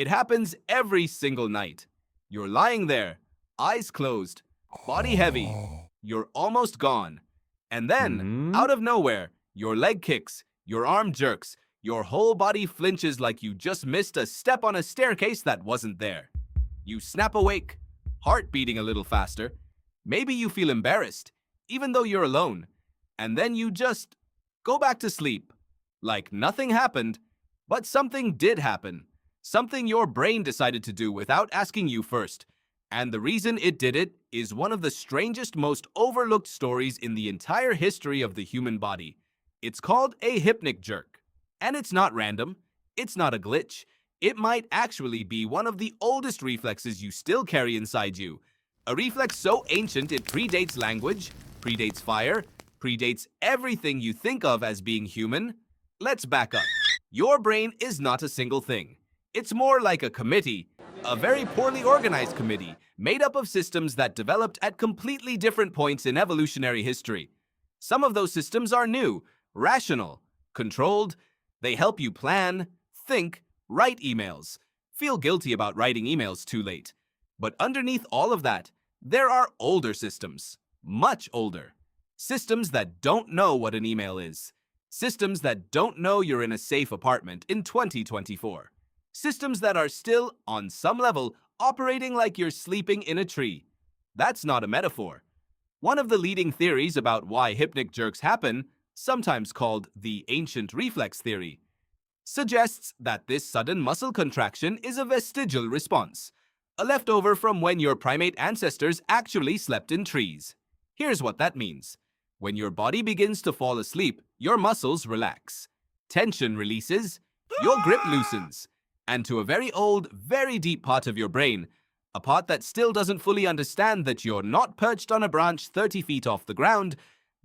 It happens every single night. You're lying there, eyes closed, body heavy. You're almost gone. And then, Hmm? out of nowhere, your leg kicks, your arm jerks, your whole body flinches like you just missed a step on a staircase that wasn't there. You snap awake, heart beating a little faster. Maybe you feel embarrassed, even though you're alone. And then you just go back to sleep. Like nothing happened, but something did happen. Something your brain decided to do without asking you first. And the reason it did it is one of the strangest, most overlooked stories in the entire history of the human body. It's called a hypnic jerk. And it's not random. It's not a glitch. It might actually be one of the oldest reflexes you still carry inside you. A reflex so ancient it predates language, predates fire, predates everything you think of as being human. Let's back up. Your brain is not a single thing. It's more like a committee, a very poorly organized committee, made up of systems that developed at completely different points in evolutionary history. Some of those systems are new, rational, controlled. They help you plan, think, write emails, feel guilty about writing emails too late. But underneath all of that, there are older systems, much older. Systems that don't know what an email is. Systems that don't know you're in a safe apartment in 2024. Systems that are still, on some level, operating like you're sleeping in a tree. That's not a metaphor. One of the leading theories about why hypnic jerks happen, sometimes called the ancient reflex theory, suggests that this sudden muscle contraction is a vestigial response, a leftover from when your primate ancestors actually slept in trees. Here's what that means. When your body begins to fall asleep, your muscles relax. Tension releases, your grip loosens, and to a very old, very deep part of your brain, a part that still doesn't fully understand that you're not perched on a branch 30 feet off the ground,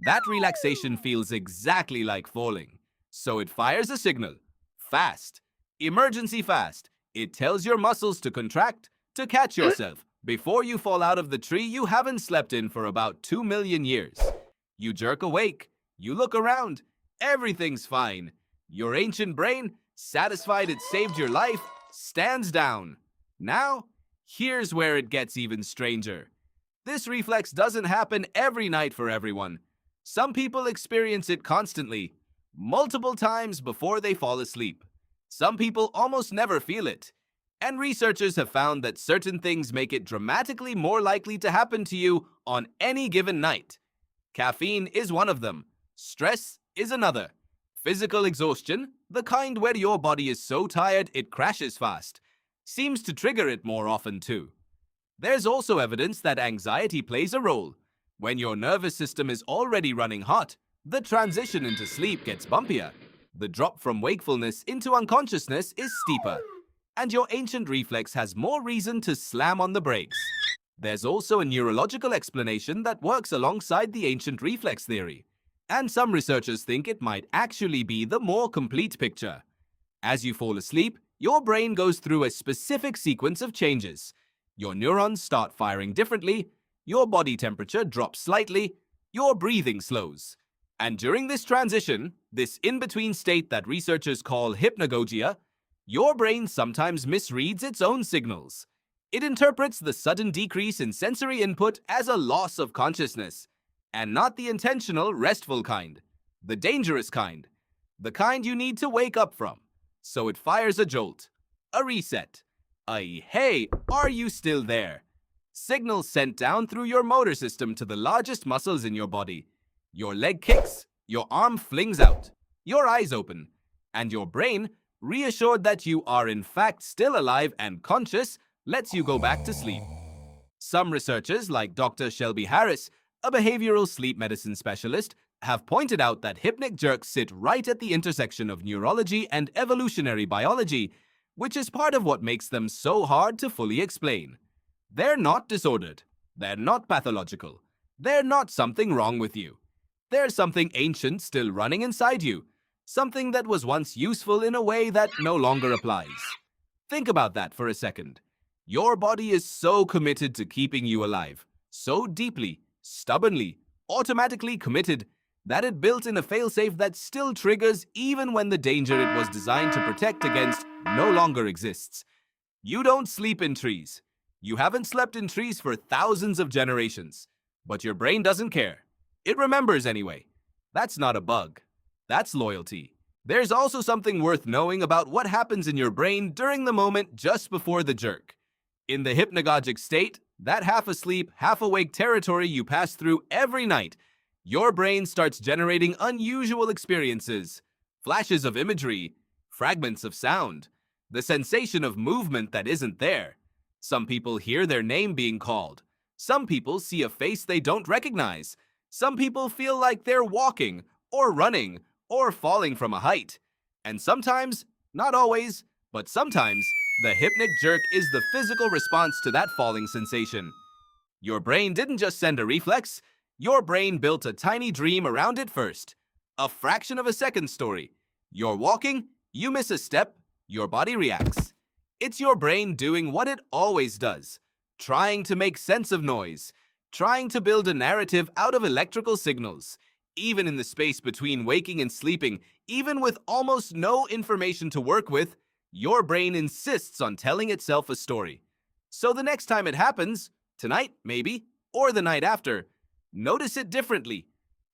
that relaxation feels exactly like falling. So it fires a signal. Fast. Emergency fast. It tells your muscles to contract, to catch yourself, before you fall out of the tree you haven't slept in for about 2 million years. You jerk awake. You look around. Everything's fine. Your ancient brain, satisfied it saved your life, stands down. Now, here's where it gets even stranger. This reflex doesn't happen every night for everyone. Some people experience it constantly, multiple times before they fall asleep. Some people almost never feel it. And researchers have found that certain things make it dramatically more likely to happen to you on any given night. Caffeine is one of them. Stress is another. Physical exhaustion, the kind where your body is so tired it crashes fast, seems to trigger it more often too. There's also evidence that anxiety plays a role. When your nervous system is already running hot, the transition into sleep gets bumpier. The drop from wakefulness into unconsciousness is steeper, and your ancient reflex has more reason to slam on the brakes. There's also a neurological explanation that works alongside the ancient reflex theory, and some researchers think it might actually be the more complete picture. As you fall asleep, your brain goes through a specific sequence of changes. Your neurons start firing differently, your body temperature drops slightly, your breathing slows. And during this transition, this in-between state that researchers call hypnagogia, your brain sometimes misreads its own signals. It interprets the sudden decrease in sensory input as a loss of consciousness, and not the intentional, restful kind, the dangerous kind, the kind you need to wake up from. So it fires a jolt, a reset, a "hey, are you still there?" signal sent down through your motor system to the largest muscles in your body. Your leg kicks, your arm flings out, your eyes open, and your brain, reassured that you are in fact still alive and conscious, lets you go back to sleep. Some researchers, like Dr. Shelby Harris, a behavioral sleep medicine specialist, have pointed out that hypnic jerks sit right at the intersection of neurology and evolutionary biology, which is part of what makes them so hard to fully explain. They're not disordered. They're not pathological. They're not something wrong with you. There's something ancient still running inside you, something that was once useful in a way that no longer applies. Think about that for a second. Your body is so committed to keeping you alive, so deeply, stubbornly, automatically committed, that it built in a failsafe that still triggers even when the danger it was designed to protect against no longer exists. You don't sleep in trees. You haven't slept in trees for thousands of generations. But your brain doesn't care. It remembers anyway. That's not a bug. That's loyalty. There's also something worth knowing about what happens in your brain during the moment just before the jerk. In the hypnagogic state, that half-asleep, half-awake territory you pass through every night, your brain starts generating unusual experiences, flashes of imagery, fragments of sound, the sensation of movement that isn't there. Some people hear their name being called. Some people see a face they don't recognize. Some people feel like they're walking, or running, or falling from a height. And sometimes, not always, but sometimes, the hypnic jerk is the physical response to that falling sensation. Your brain didn't just send a reflex, your brain built a tiny dream around it first. A fraction of a second story. You're walking, you miss a step, your body reacts. It's your brain doing what it always does, trying to make sense of noise, trying to build a narrative out of electrical signals. Even in the space between waking and sleeping, even with almost no information to work with, your brain insists on telling itself a story. So the next time it happens, tonight maybe, or the night after, notice it differently.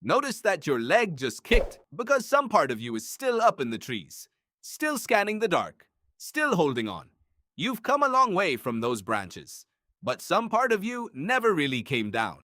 Notice that your leg just kicked because some part of you is still up in the trees, still scanning the dark, still holding on. You've come a long way from those branches, but some part of you never really came down.